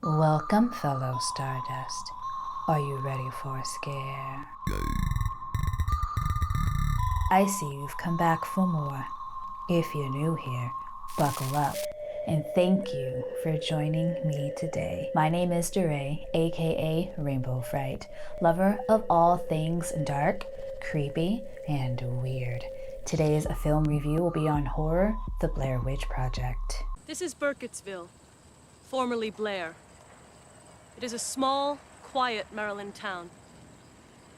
Welcome, fellow Stardust. Are you ready for a scare? I see you've come back for more. If you're new here, buckle up, and thank you for joining me today. My name is DeRay, aka Rainbow Fright, lover of all things dark, creepy, and weird. Today's film review will be on horror, The Blair Witch Project. This is Burkittsville, formerly Blair. It is a small, quiet Maryland town.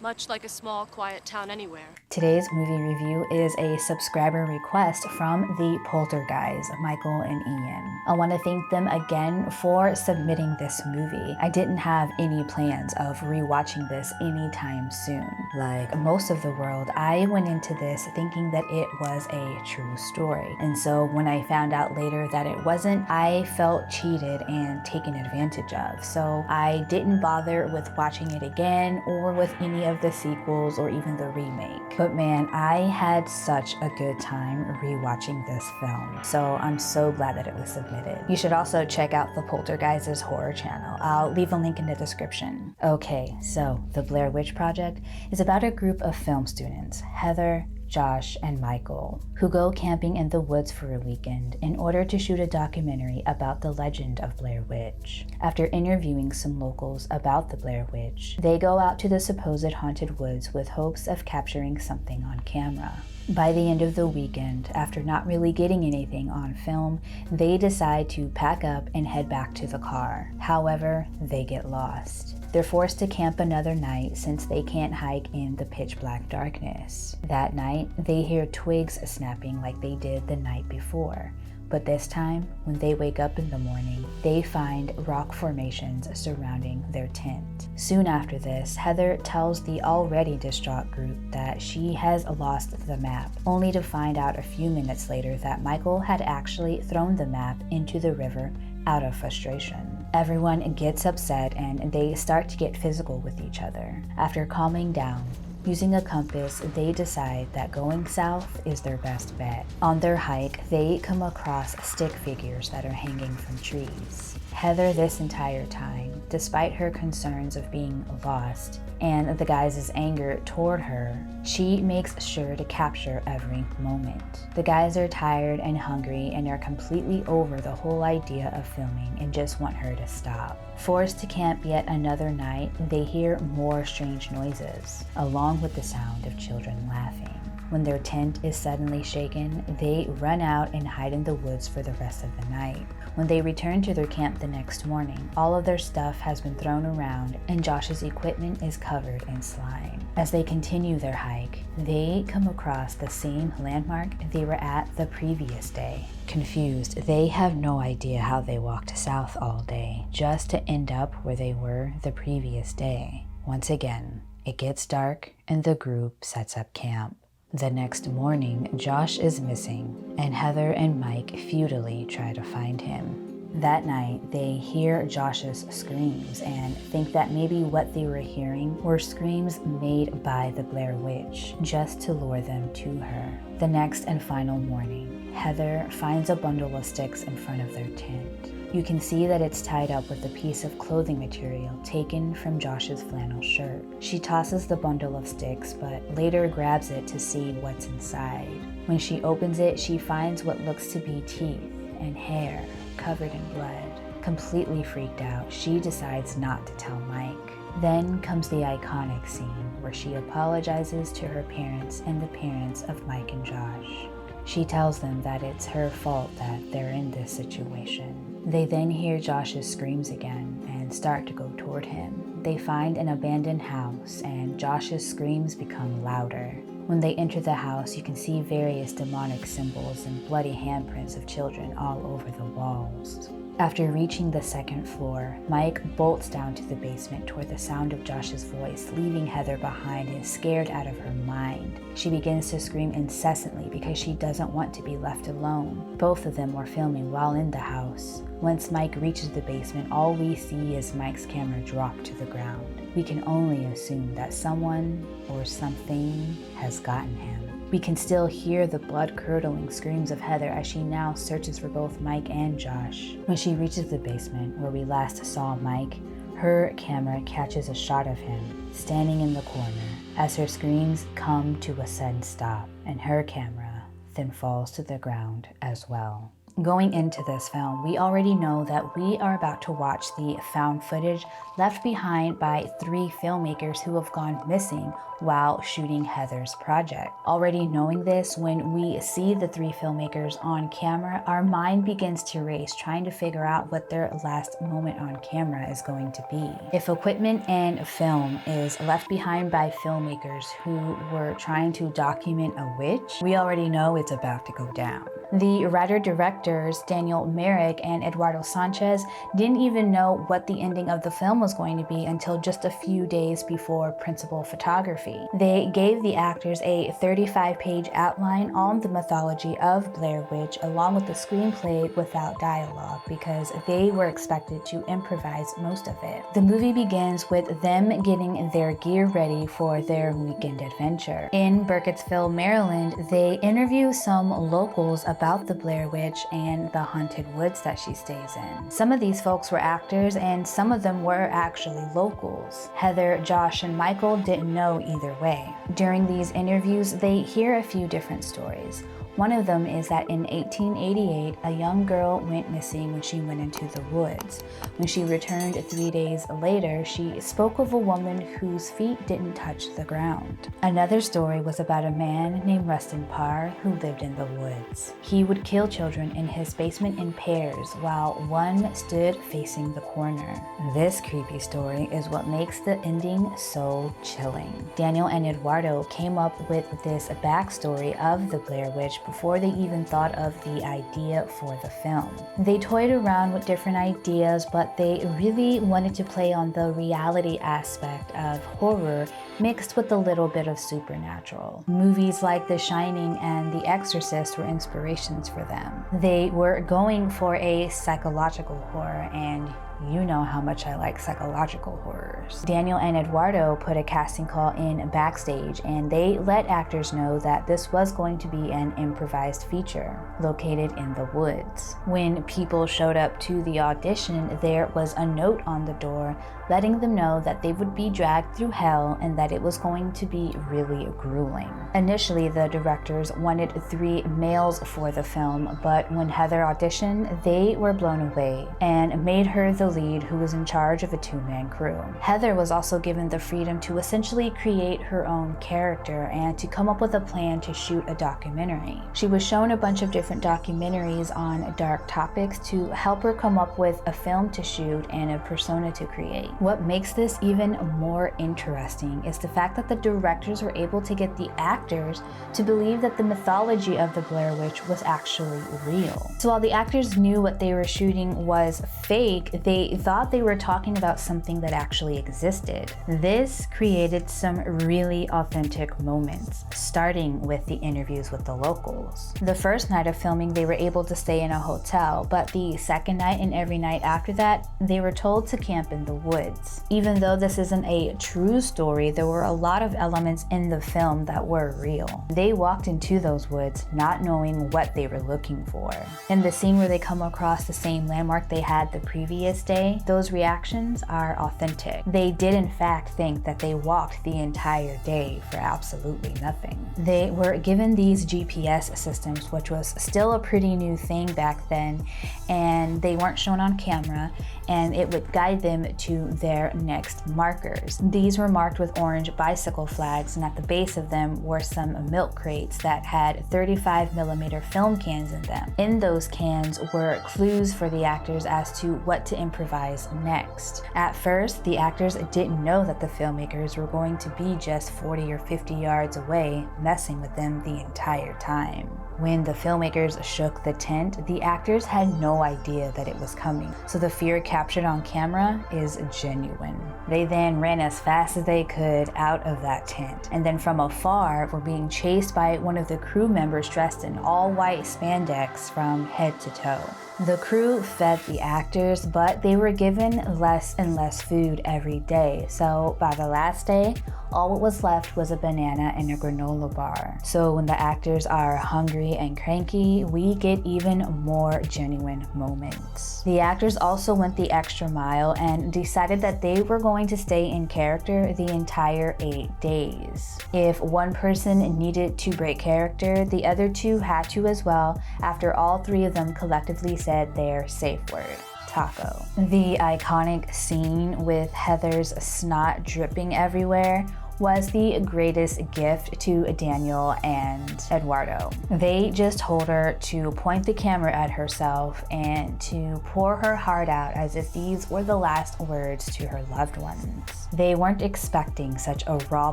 Much like a small, quiet town anywhere. Today's movie review is a subscriber request from the Polterguys, Michael and Ian. I want to thank them again for submitting this movie. I didn't have any plans of rewatching this anytime soon. Like most of the world, I went into this thinking that it was a true story. And so when I found out later that it wasn't, I felt cheated and taken advantage of. So I didn't bother with watching it again or with any of the sequels or even the remake. But man, I had such a good time rewatching this film. So I'm so glad that it was submitted. You should also check out the Polterguys' horror channel. I'll leave a link in the description. Okay, so The Blair Witch Project is about a group of film students, Heather, Josh, and Michael, who go camping in the woods for a weekend in order to shoot a documentary about the legend of Blair Witch. After interviewing some locals about the Blair Witch, they go out to the supposed haunted woods with hopes of capturing something on camera. By the end of the weekend, after not really getting anything on film, they decide to pack up and head back to the car. However, they get lost. They're forced to camp another night since they can't hike in the pitch black darkness. That night, they hear twigs snapping like they did the night before. But this time, when they wake up in the morning, they find rock formations surrounding their tent. Soon after this, Heather tells the already distraught group that she has lost the map, only to find out a few minutes later that Michael had actually thrown the map into the river out of frustration. Everyone gets upset and they start to get physical with each other. After calming down, using a compass, they decide that going south is their best bet. On their hike, they come across stick figures that are hanging from trees. Heather, this entire time, despite her concerns of being lost and the guys' anger toward her, she makes sure to capture every moment. The guys are tired and hungry and are completely over the whole idea of filming and just want her to stop. Forced to camp yet another night, they hear more strange noises, along with the sound of children laughing. When their tent is suddenly shaken, they run out and hide in the woods for the rest of the night. When they return to their camp the next morning, all of their stuff has been thrown around and Josh's equipment is covered in slime. As they continue their hike, they come across the same landmark they were at the previous day. Confused, they have no idea how they walked south all day, just to end up where they were the previous day. Once again, it gets dark and the group sets up camp. The next morning, Josh is missing, and Heather and Mike futilely try to find him. That night, they hear Josh's screams and think that maybe what they were hearing were screams made by the Blair Witch, just to lure them to her. The next and final morning, Heather finds a bundle of sticks in front of their tent. You can see that it's tied up with a piece of clothing material taken from Josh's flannel shirt. She tosses the bundle of sticks, but later grabs it to see what's inside. When she opens it, she finds what looks to be teeth and hair covered in blood. Completely freaked out, she decides not to tell Mike. Then comes the iconic scene where she apologizes to her parents and the parents of Mike and Josh. She tells them that it's her fault that they're in this situation. They then hear Josh's screams again and start to go toward him. They find an abandoned house and Josh's screams become louder. When they enter the house, you can see various demonic symbols and bloody handprints of children all over the walls. After reaching the second floor, Mike bolts down to the basement toward the sound of Josh's voice, leaving Heather behind and scared out of her mind. She begins to scream incessantly because she doesn't want to be left alone. Both of them were filming while in the house. Once Mike reaches the basement, all we see is Mike's camera drop to the ground. We can only assume that someone or something has gotten him. We can still hear the blood-curdling screams of Heather as she now searches for both Mike and Josh. When she reaches the basement where we last saw Mike, her camera catches a shot of him standing in the corner as her screams come to a sudden stop, and her camera then falls to the ground as well. Going into this film, we already know that we are about to watch the found footage left behind by 3 filmmakers who have gone missing while shooting Heather's project. Already knowing this, when we see the 3 filmmakers on camera, our mind begins to race, trying to figure out what their last moment on camera is going to be. If equipment and film is left behind by filmmakers who were trying to document a witch, we already know it's about to go down. The writer-directors Daniel Myrick and Eduardo Sanchez didn't even know what the ending of the film was going to be until just a few days before principal photography. They gave the actors a 35-page outline on the mythology of Blair Witch along with the screenplay without dialogue because they were expected to improvise most of it. The movie begins with them getting their gear ready for their weekend adventure. In Burkittsville, Maryland, they interview some locals about the Blair Witch and the haunted woods that she stays in. Some of these folks were actors and some of them were actually locals. Heather, Josh, and Michael didn't know either way. During these interviews, they hear a few different stories. One of them is that in 1888, a young girl went missing when she went into the woods. When she returned 3 days later, she spoke of a woman whose feet didn't touch the ground. Another story was about a man named Rustin Parr who lived in the woods. He would kill children in his basement in pairs while one stood facing the corner. This creepy story is what makes the ending so chilling. Daniel and Eduardo came up with this backstory of the Blair Witch before they even thought of the idea for the film. They toyed around with different ideas, but they really wanted to play on the reality aspect of horror mixed with a little bit of supernatural. Movies like The Shining and The Exorcist were inspirations for them. They were going for a psychological horror, and you know how much I like psychological horrors. Daniel and Eduardo put a casting call in backstage, and they let actors know that this was going to be an improvised feature located in the woods. When people showed up to the audition, there was a note on the door letting them know that they would be dragged through hell and that it was going to be really grueling. Initially, the directors wanted 3 males for the film, but when Heather auditioned, they were blown away and made her the lead who was in charge of a 2-man crew. Heather was also given the freedom to essentially create her own character and to come up with a plan to shoot a documentary. She was shown a bunch of different documentaries on dark topics to help her come up with a film to shoot and a persona to create. What makes this even more interesting is the fact that the directors were able to get the actors to believe that the mythology of the Blair Witch was actually real. So while the actors knew what they were shooting was fake, they thought they were talking about something that actually existed. This created some really authentic moments, starting with the interviews with the locals. The first night of filming, they were able to stay in a hotel, but the second night and every night after that, they were told to camp in the woods. Even though this isn't a true story, there were a lot of elements in the film that were real. They walked into those woods not knowing what they were looking for. In the scene where they come across the same landmark they had the previous day, those reactions are authentic. They did in fact think that they walked the entire day for absolutely nothing. They were given these GPS systems, which was still a pretty new thing back then, and they weren't shown on camera, and it would guide them to their next markers. These were marked with orange bicycle flags, and at the base of them were some milk crates that had 35mm film cans in them. In those cans were clues for the actors as to what to improvise next. At first, the actors didn't know that the filmmakers were going to be just 40 or 50 yards away, messing with them the entire time. When the filmmakers shook the tent, the actors had no idea that it was coming, so the fear captured on camera is genuine. They then ran as fast as they could out of that tent, and then from afar were being chased by one of the crew members dressed in all white spandex from head to toe. The crew fed the actors, but they were given given less and less food every day. So by the last day, all what was left was a banana and a granola bar. So when the actors are hungry and cranky, we get even more genuine moments. The actors also went the extra mile and decided that they were going to stay in character the entire 8 days. If one person needed to break character, the other two had to as well, after all 3 of them collectively said their safe word: taco. The iconic scene with Heather's snot dripping everywhere was the greatest gift to Daniel and Eduardo. They just told her to point the camera at herself and to pour her heart out as if these were the last words to her loved ones. They weren't expecting such a raw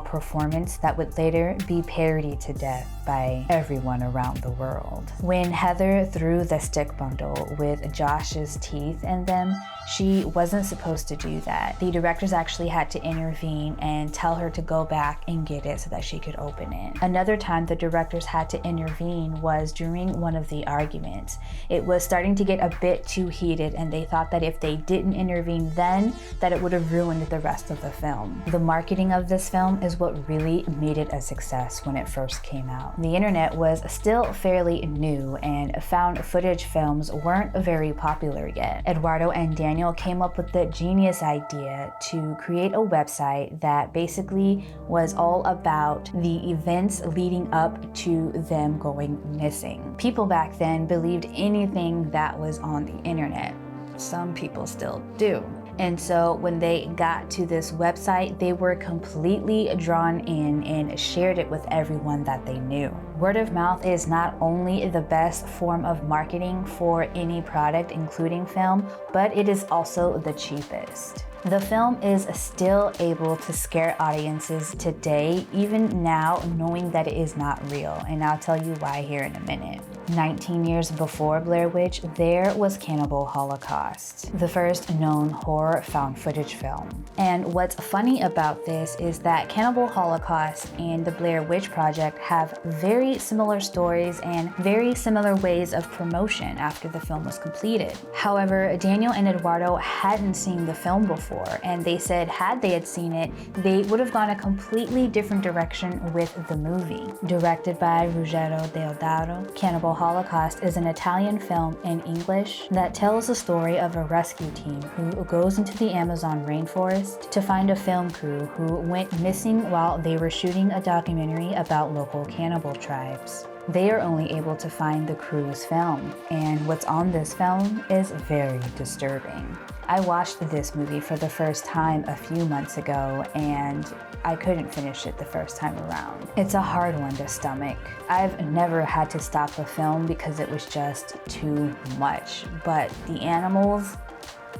performance that would later be parodied to death by everyone around the world. When Heather threw the stick bundle with Josh's teeth in them, she wasn't supposed to do that. The directors actually had to intervene and tell her to go back and get it so that she could open it. Another time the directors had to intervene was during one of the arguments. It was starting to get a bit too heated, and they thought that if they didn't intervene then, that it would have ruined the rest of the film. The marketing of this film is what really made it a success when it first came out. The internet was still fairly new, and found footage films weren't very popular yet. Eduardo and Daniel came up with the genius idea to create a website that basically was all about the events leading up to them going missing. People back then believed anything that was on the internet. Some people still do. And so when they got to this website, they were completely drawn in and shared it with everyone that they knew. Word of mouth is not only the best form of marketing for any product, including film, but it is also the cheapest. The film is still able to scare audiences today, even now, knowing that it is not real, and I'll tell you why here in a minute. 19 years before Blair Witch, there was Cannibal Holocaust, the first known horror found footage film. And what's funny about this is that Cannibal Holocaust and the Blair Witch Project have very similar stories and very similar ways of promotion after the film was completed. However, Daniel and Eduardo hadn't seen the film before, and they said had they had seen it, they would have gone a completely different direction with the movie. Directed by Ruggero Deodato, Cannibal Holocaust is an Italian film in English that tells the story of a rescue team who goes into the Amazon rainforest to find a film crew who went missing while they were shooting a documentary about local cannibal tribes. They are only able to find the crew's film, and what's on this film is very disturbing. I watched this movie for the first time a few months ago, and I couldn't finish it the first time around. It's a hard one to stomach. I've never had to stop a film because it was just too much, but the animals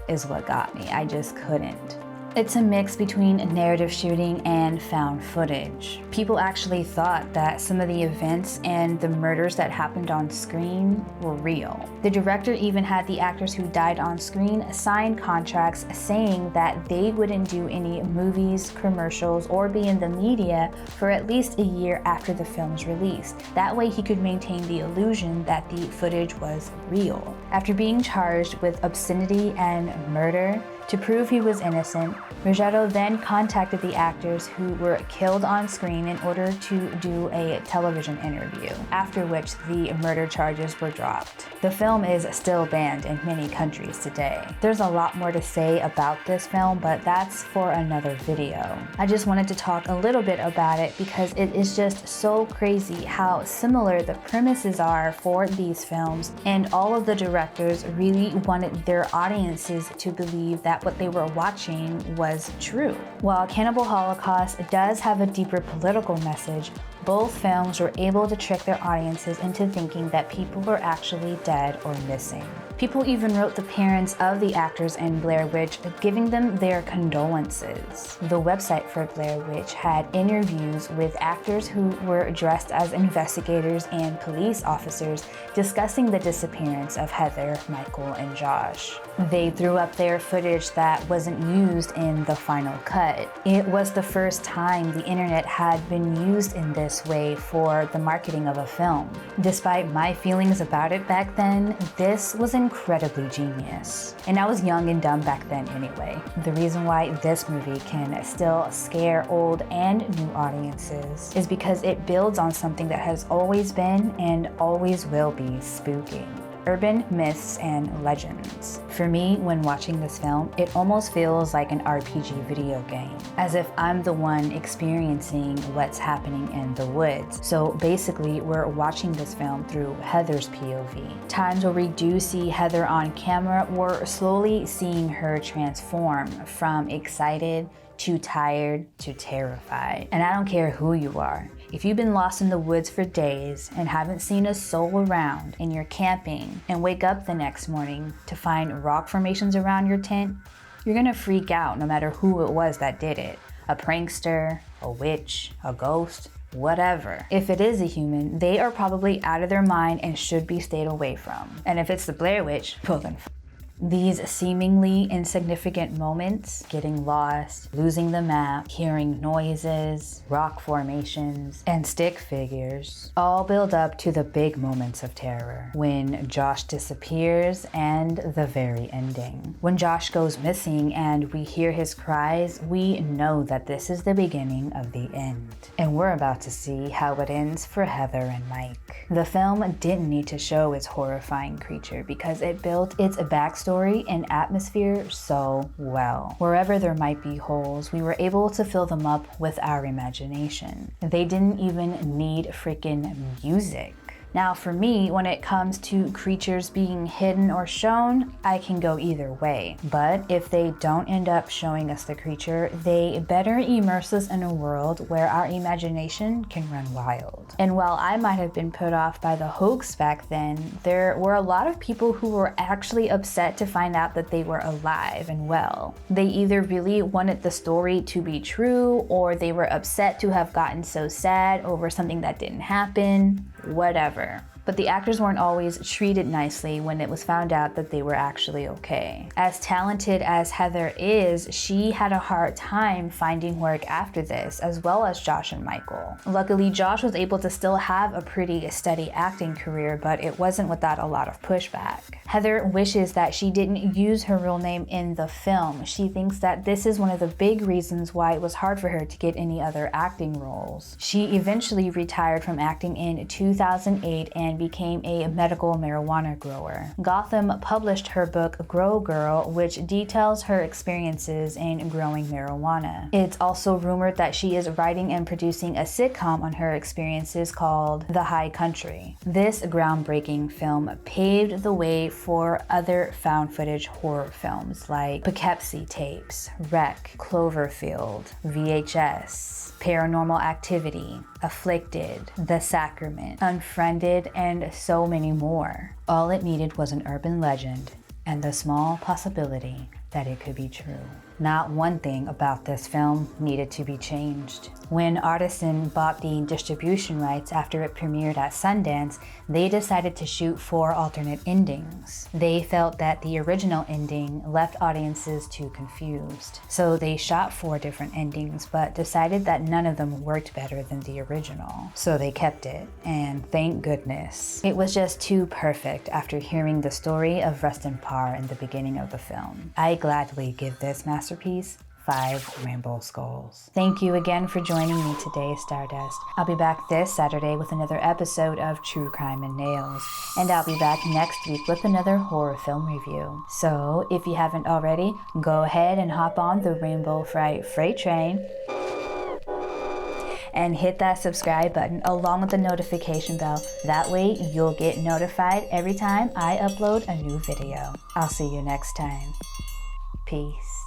is what got me. I just couldn't. It's a mix between narrative shooting and found footage. People actually thought that some of the events and the murders that happened on screen were real. The director even had the actors who died on screen sign contracts saying that they wouldn't do any movies, commercials, or be in the media for at least a year after the film's release. That way he could maintain the illusion that the footage was real. After being charged with obscenity and murder, to prove he was innocent, Ruggero then contacted the actors who were killed on screen in order to do a television interview, after which the murder charges were dropped. The film is still banned in many countries today. There's a lot more to say about this film, but that's for another video. I just wanted to talk a little bit about it because it is just so crazy how similar the premises are for these films, and all of the directors really wanted their audiences to believe that what they were watching was true. While Cannibal Holocaust does have a deeper political message, both films were able to trick their audiences into thinking that people were actually dead or missing. People even wrote the parents of the actors in Blair Witch, giving them their condolences. The website for Blair Witch had interviews with actors who were dressed as investigators and police officers discussing the disappearance of Heather, Michael, and Josh. They threw up their footage that wasn't used in the final cut. It was the first time the internet had been used in this way for the marketing of a film. Despite my feelings about it back then, this was an incredibly genius. And I was young and dumb back then anyway. The reason why this movie can still scare old and new audiences is because it builds on something that has always been and always will be spooky. Urban myths and legends. For me, when watching this film, it almost feels like an RPG video game, as if I'm the one experiencing what's happening in the woods. So basically, we're watching this film through Heather's POV. Times where we do see Heather on camera, we're slowly seeing her transform from excited to tired to terrified. And I don't care who you are. If you've been lost in the woods for days and haven't seen a soul around, and you're camping and wake up the next morning to find rock formations around your tent, you're gonna freak out no matter who it was that did it. A prankster, a witch, a ghost, whatever. If it is a human, they are probably out of their mind and should be stayed away from. And if it's the Blair Witch, well then these seemingly insignificant moments, getting lost, losing the map, hearing noises, rock formations, and stick figures, all build up to the big moments of terror. When Josh disappears and the very ending. When Josh goes missing and we hear his cries, we know that this is the beginning of the end. And we're about to see how it ends for Heather and Mike. The film didn't need to show its horrifying creature because it built its backstory and atmosphere so well. Wherever there might be holes, we were able to fill them up with our imagination. They didn't even need freaking music. Now for me, when it comes to creatures being hidden or shown, I can go either way. But if they don't end up showing us the creature, they better immerse us in a world where our imagination can run wild. And while I might have been put off by the hoax back then, there were a lot of people who were actually upset to find out that they were alive and well. They either really wanted the story to be true, or they were upset to have gotten so sad over something that didn't happen. Whatever. But the actors weren't always treated nicely when it was found out that they were actually okay. As talented as Heather is, she had a hard time finding work after this, as well as Josh and Michael. Luckily, Josh was able to still have a pretty steady acting career, but it wasn't without a lot of pushback. Heather wishes that she didn't use her real name in the film. She thinks that this is one of the big reasons why it was hard for her to get any other acting roles. She eventually retired from acting in 2008 and became a medical marijuana grower. Gotham published her book Grow Girl, which details her experiences in growing marijuana. It's also rumored that she is writing and producing a sitcom on her experiences called The High Country. This groundbreaking film paved the way for other found footage horror films like Poughkeepsie Tapes, Wreck, Cloverfield, VHS, Paranormal Activity, Afflicted, The Sacrament, Unfriended, and so many more. All it needed was an urban legend and the small possibility that it could be true. Not one thing about this film needed to be changed. When Artisan bought the distribution rights after it premiered at Sundance, they decided to shoot 4 alternate endings. They felt that the original ending left audiences too confused. So they shot 4 different endings, but decided that none of them worked better than the original. So they kept it, and thank goodness. It was just too perfect after hearing the story of Rustin Parr in the beginning of the film. I gladly give this masterpiece 5 rainbow skulls. Thank you again for joining me today, Stardust. I'll be back this Saturday with another episode of True Crime and Nails, and I'll be back next week with another horror film review. So if you haven't already, go ahead and hop on the Rainbow Fright freight train and hit that subscribe button along with the notification bell. That way you'll get notified every time I upload a new video. I'll see you next time. Peace.